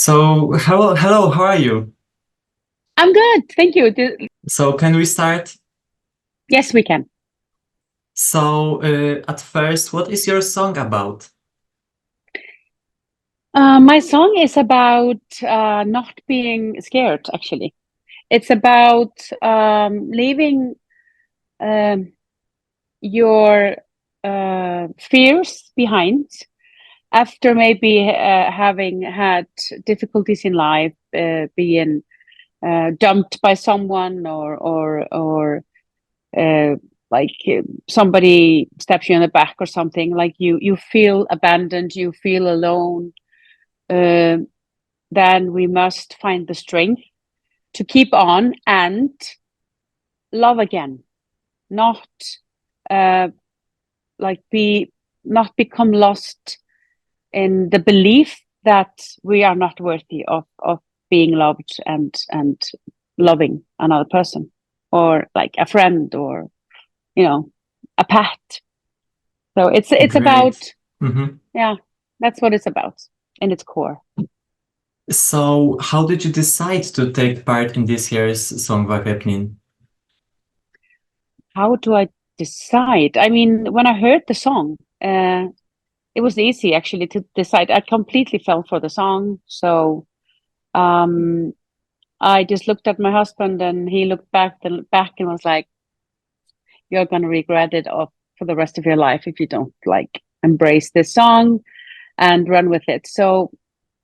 So, hello, how are you? I'm good, thank you. So, can we start? Yes, we can. So, at first, what is your song about? My song is about not being scared, actually. It's about leaving um, your fears behind after maybe having had difficulties in life, being dumped by someone or uh, like somebody steps you on the back or something. Like you feel abandoned, you feel alone. uh, then we must find the strength to keep on and love again, not uh, like be not become lost in the belief that we are not worthy of being loved and loving another person, or like a friend, or a pet. So it's about, Great. Mhm. yeah, that's what it's about in its core. So, how did you decide to take part in this year's Song Vakepnin? How do I decide? I mean, when I heard the song, it was easy actually to decide. I completely fell for the song. So um, I just looked at my husband, and he looked back and was like, "You're gonna regret it for the rest of your life if you don't like embrace this song and run with it." So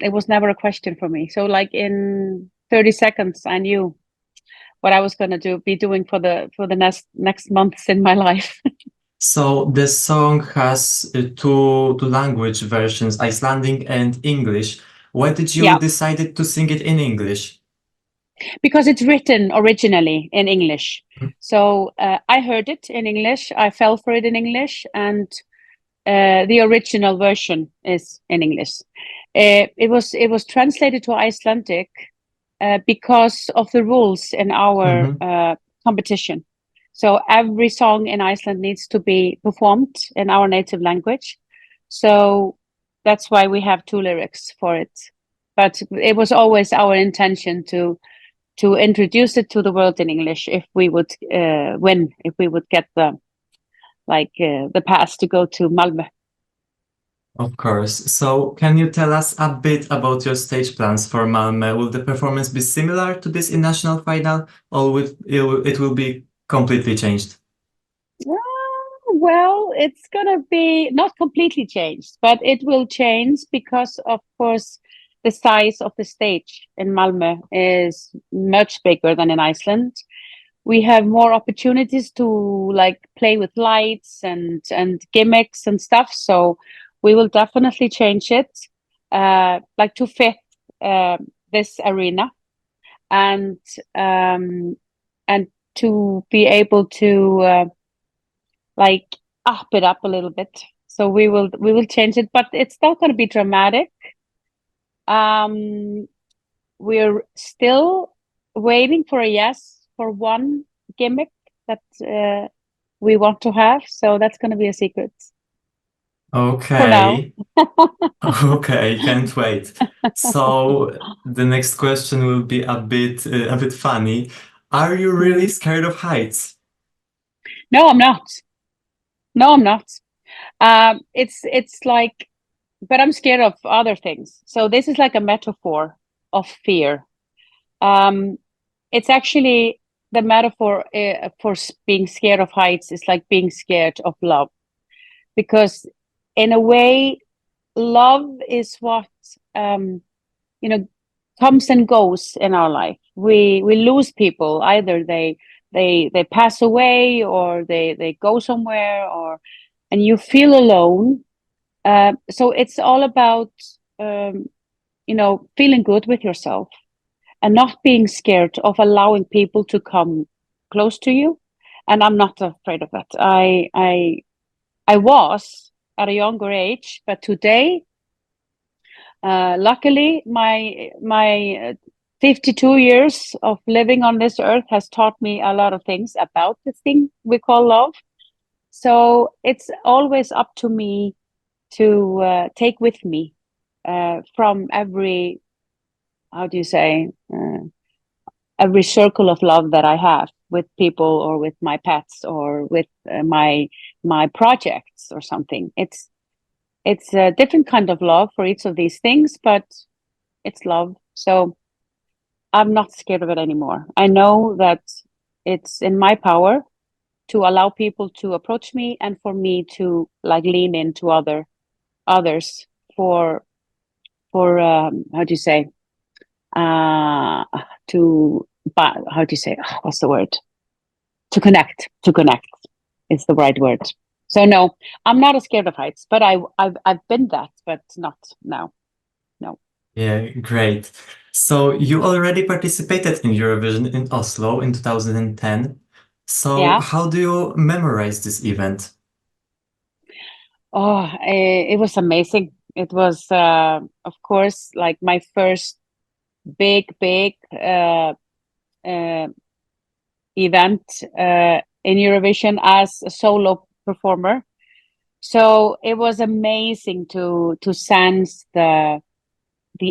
it was never a question for me. So like in 30 seconds, I knew what I was gonna be doing for the next months in my life. So, the song has two language versions, Icelandic and English. Why did you Yeah, decided to sing it in English? because it's written originally in English. So I heard it in English. I fell for it in English, and the original version is in English. It was translated to Icelandic because of the rules in our Mhm. competition. So every song in Iceland needs to be performed in our native language. So that's why we have two lyrics for it. But it was always our intention to introduce it to the world in English if we would win, if we would get the pass to go to Malmö. Of course. So, can you tell us a bit about your stage plans for Malmö? Will the performance be similar to this in national final, or it will be completely changed? Well, it's gonna be not completely changed, but it will change because, of course, the size of the stage in Malmö is much bigger than in Iceland. We have more opportunities to like play with lights and gimmicks and stuff. So we will definitely change it, like to fit uh, this arena, and um, and to be able to like up it up a little bit. So we will change it, but it's not going to be dramatic. Um, we're still waiting for a yes for one gimmick that we want to have. So that's going to be a secret for now. Okay. Okay, can't wait. So, the next question will be a bit funny. Are you really Mm. scared of heights? No, I'm not. No, I'm not. It's like, but I'm scared of other things. So this is like a metaphor of fear. Um, it's actually the metaphor for being scared of heights is like being scared of love, because in a way, love is what um, you know comes and goes in our life. We lose people, either they pass away, or they go somewhere, or and you feel alone. So it's all about um, feeling good with yourself and not being scared of allowing people to come close to you. And I'm not afraid of that. I was at a younger age, but today, luckily, my 52 years of living on this earth has taught me a lot of things about this thing we call love. So it's always up to me to take with me from every how do you say, every circle of love that I have with people or with my pets or with my projects or something. It's a different kind of love for each of these things, but it's love. So I'm not scared of it anymore. I know that it's in my power to allow people to approach me and for me to like lean into others for how do you say uh to but how do you say what's the word, to connect is the right word. So no, I'm not scared of heights, but I've been that, but not now. No. Yeah, great. So you already participated in Eurovision in Oslo in 2010. So Yeah. how do you memorize this event? Oh, it was amazing. It was of course like my first big uh, event in Eurovision as a solo performer. So it was amazing to sense the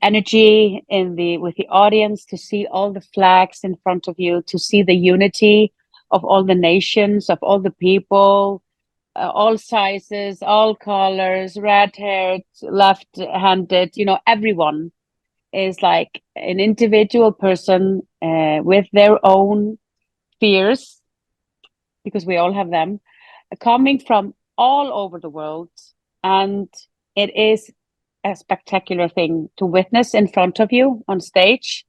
energy in the with the audience, to see all the flags in front of you, to see the unity of all the nations, of all the people, all sizes, all colors, red haired, left handed, everyone is like an individual person with their own fears, because we all have them, coming from all over the world. And it is a spectacular thing to witness in front of you on stage.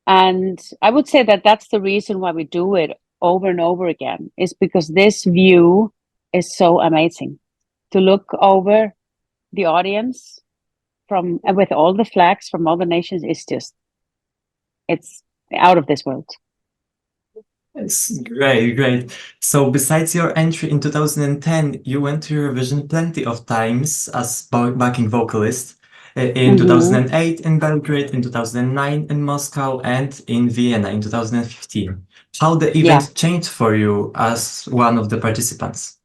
And I would say that that's the reason why we do it over and over again, is because this view is so amazing to look over the audience from with all the flags from all the nations. Is just, it's out of this world. It's great, great. So besides your entry in 2010, you went to Eurovision plenty of times as backing vocalist in Mm-hmm. 2008 in Belgrade, in 2009 in Moscow, and in Vienna in 2015. How the Yeah. event changed for you as one of the participants?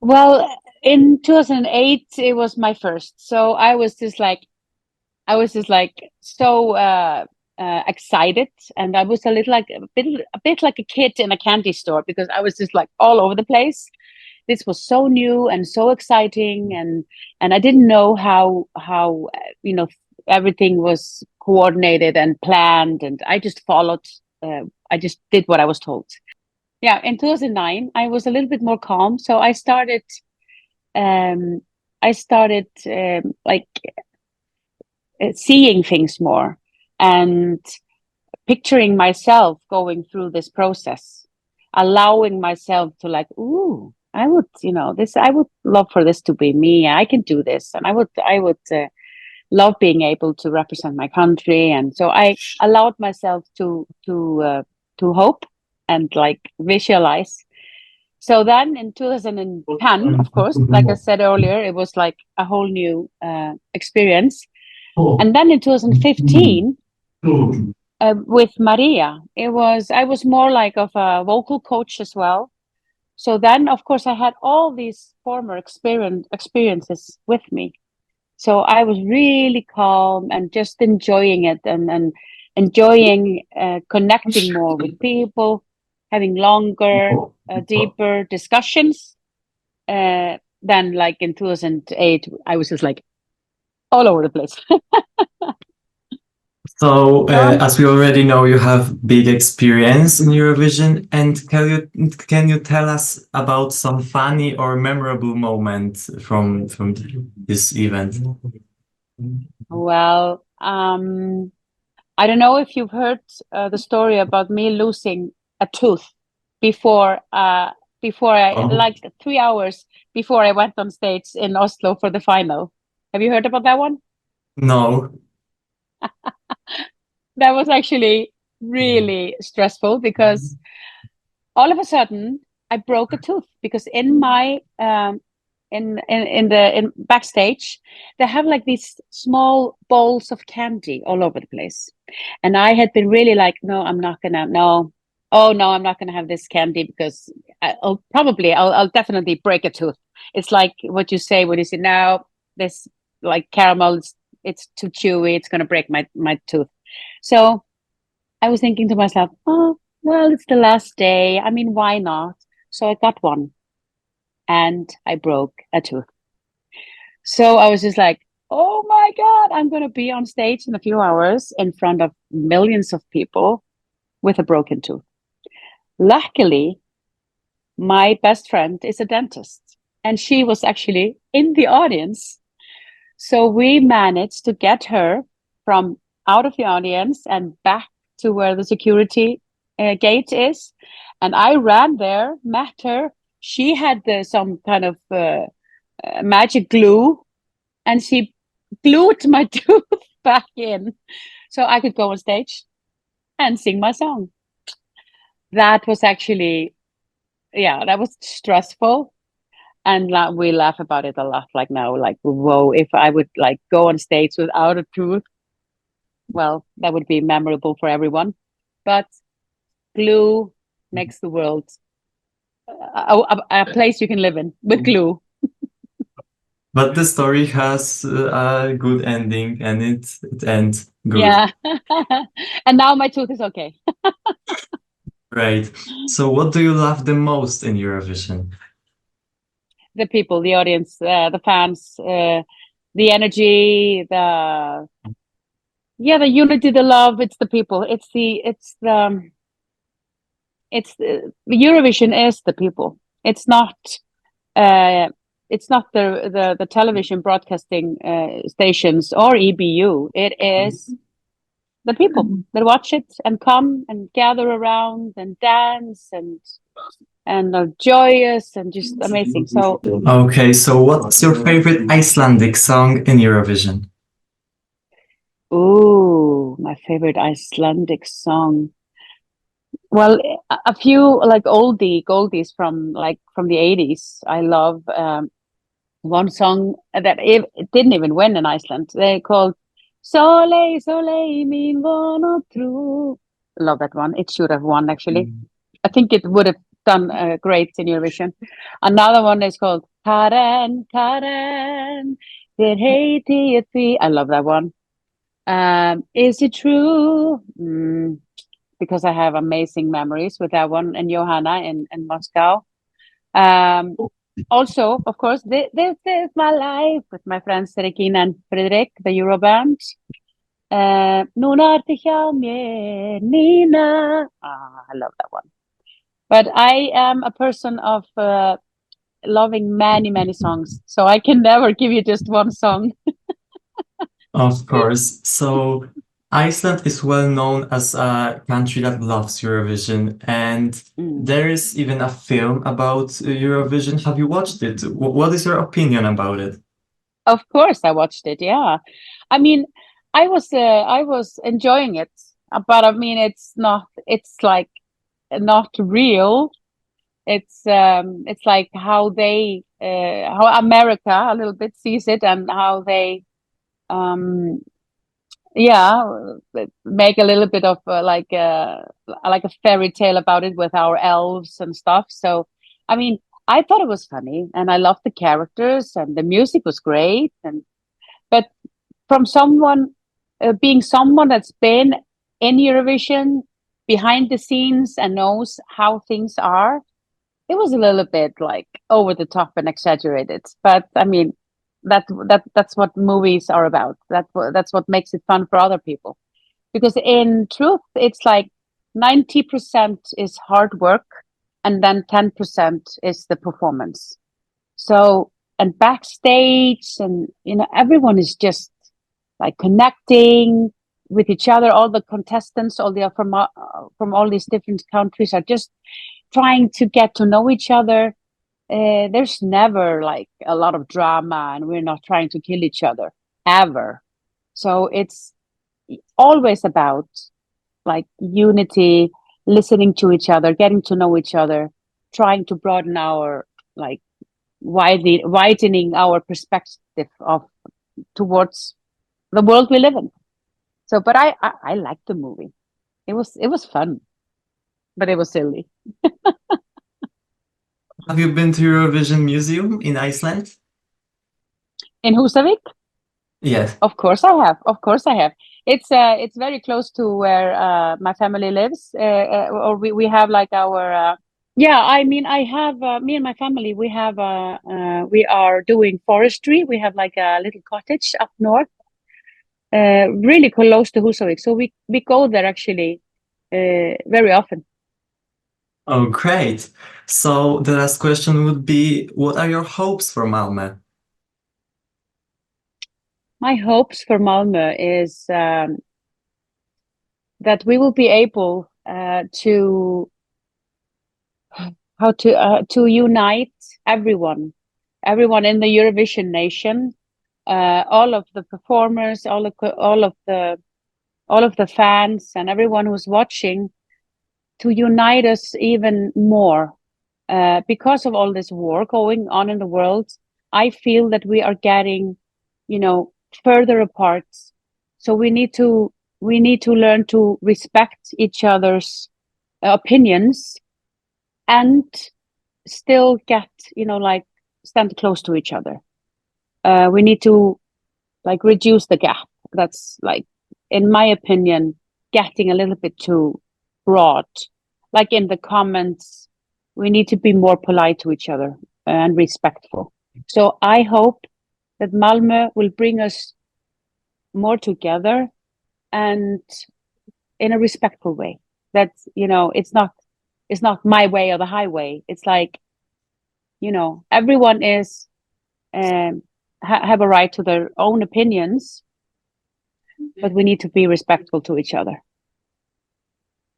Well, in 2008, it was my first. So I was just like so excited, and I was a little like a bit like a kid in a candy store, because I was just like all over the place. This was so new and so exciting, and I didn't know how everything was coordinated and planned, and I just followed. I just did what I was told. Yeah, in 2009, I was a little bit more calm, so um, I started like seeing things more and picturing myself going through this process, allowing myself to like, ooh, I would, this, I would love for this to be me. I can do this. And I would love being able to represent my country. And so I allowed myself to hope and like visualize. So then in 2010, of course, like I said earlier, it was like a whole new experience. And then in 2015, with Maria, I was more like of a vocal coach as well. So then, of course, I had all these former experiences with me. So I was really calm and just enjoying it, and enjoying connecting more with people, having longer, deeper discussions. Than like in 2008, I was just like all over the place. So, So as we already know, you have big experience in Eurovision, and can you tell us about some funny or memorable moment from this event? well, I don't know if you've heard the story about me losing a tooth before before I Oh, like 3 hours before I went on stage in Oslo for the final. Have you heard about that one? no. That was actually really stressful, because all of a sudden I broke a tooth, because in my in backstage they have like these small bowls of candy all over the place, and I had been really like, no, I'm not gonna, no, oh no, I'm not gonna have this candy, because I'll definitely break a tooth. It's like what you say when you say, now this like caramel it's too chewy, it's going to break my tooth. So I was thinking to myself, oh, well, it's the last day. I mean, why not? So I got one and I broke a tooth. So I was just like, oh my God, I'm going to be on stage in a few hours in front of millions of people with a broken tooth. Luckily, my best friend is a dentist and she was actually in the audience. So we managed to get her from out of the audience and back to where the security gate is. And I ran there, met her. She had some kind of magic glue and she glued my tooth back in so I could go on stage and sing my song. That was actually, yeah, that was stressful. And we laugh about it a lot, like now, like, whoa, if I would like go on stage without a tooth, well, that would be memorable for everyone. But glue makes the world a place you can live in with glue. But the story has a good ending, and it ends good. Yeah. And now my tooth is okay. Right. So what do you love the most in Eurovision? The people, the audience, the fans, the energy, the unity, the love. It's the people. Eurovision is the people. It's not the television broadcasting stations or EBU. It is the people that watch it and come and gather around and dance and are joyous and just amazing. So Okay, so what's your favorite Icelandic song in Eurovision? ooh, my favorite Icelandic song. Well, a few like goldies from the 80s. I love one song that it didn't even win in Iceland. They called Sole, Sole, min von og tro. Love that one. It should have won, actually. I think it would have done great in Eurovision. Another one is called Karen, Karen, þér heiti ég því. I love that one. Is it true? Because I have amazing memories with that one and Johanna in Moscow. Also, of course, this is my life with my friends Regina and Fredrik, the Euroband. Núna ertu hjá mér, Nina. I love that one. But I am a person of loving many, many songs, so I can never give you just one song. Of course. So Iceland is well known as a country that loves Eurovision, and there is even a film about Eurovision. Have you watched it? What is your opinion about it? Of course, I watched it. Yeah, I mean, I was enjoying it, but I mean, it's like not real. It's like how how America a little bit sees it and how they yeah, make a little bit of like a fairy tale about it with our elves and stuff. So, I mean, I thought it was funny and I loved the characters and the music was great. But from someone being someone that's been in Eurovision behind the scenes and knows how things are, it was a little bit like over the top and exaggerated. But I mean, that's what movies are about. That's what makes it fun for other people. Because in truth, it's like 90% is hard work and then 10% is the performance. So, and backstage and, everyone is just like connecting with each other. All the contestants, from all these different countries are just trying to get to know each other. There's never like a lot of drama and we're not trying to kill each other ever. So it's always about like unity, listening to each other, getting to know each other, trying to broaden our like widening our perspective towards the world we live in. So, but I liked the movie. It was fun, but it was silly. Have you been to Eurovision Museum in Iceland? In Husavik? Yes. Of course I have. Of course I have. It's very close to where my family lives. Or we have like our yeah, I mean I have me and my family we are doing forestry. We have like a little cottage up north, really close to Husavik. So we go there actually very often. Oh, great. So the last question would be, what are your hopes for Malmö? My hopes for Malmö is that we will be able to to unite everyone in the Eurovision nation, all of the performers, all of the fans, and everyone who's watching, to unite us even more. Because of all this war going on in the world, I feel that we are getting, further apart. So we need to learn to respect each other's opinions and still get, like stand close to each other. We need to like reduce the gap. That's like, in my opinion, getting a little bit too broad. Like in the comments, we need to be more polite to each other and respectful. So I hope that Malmö will bring us more together and in a respectful way. That it's not my way or the highway. It's like, everyone is have a right to their own opinions, but we need to be respectful to each other.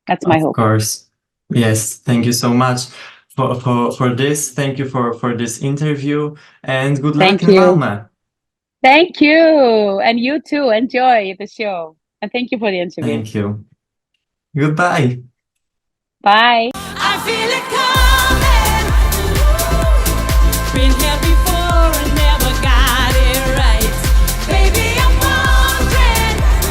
That's my Of hope. course. Yes, thank you so much for this. Thank you for this interview and good luck Thank in you. Malmö. Thank you. And you too. Enjoy the show. And thank you for the interview. Thank you. Goodbye. Bye. I feel it coming.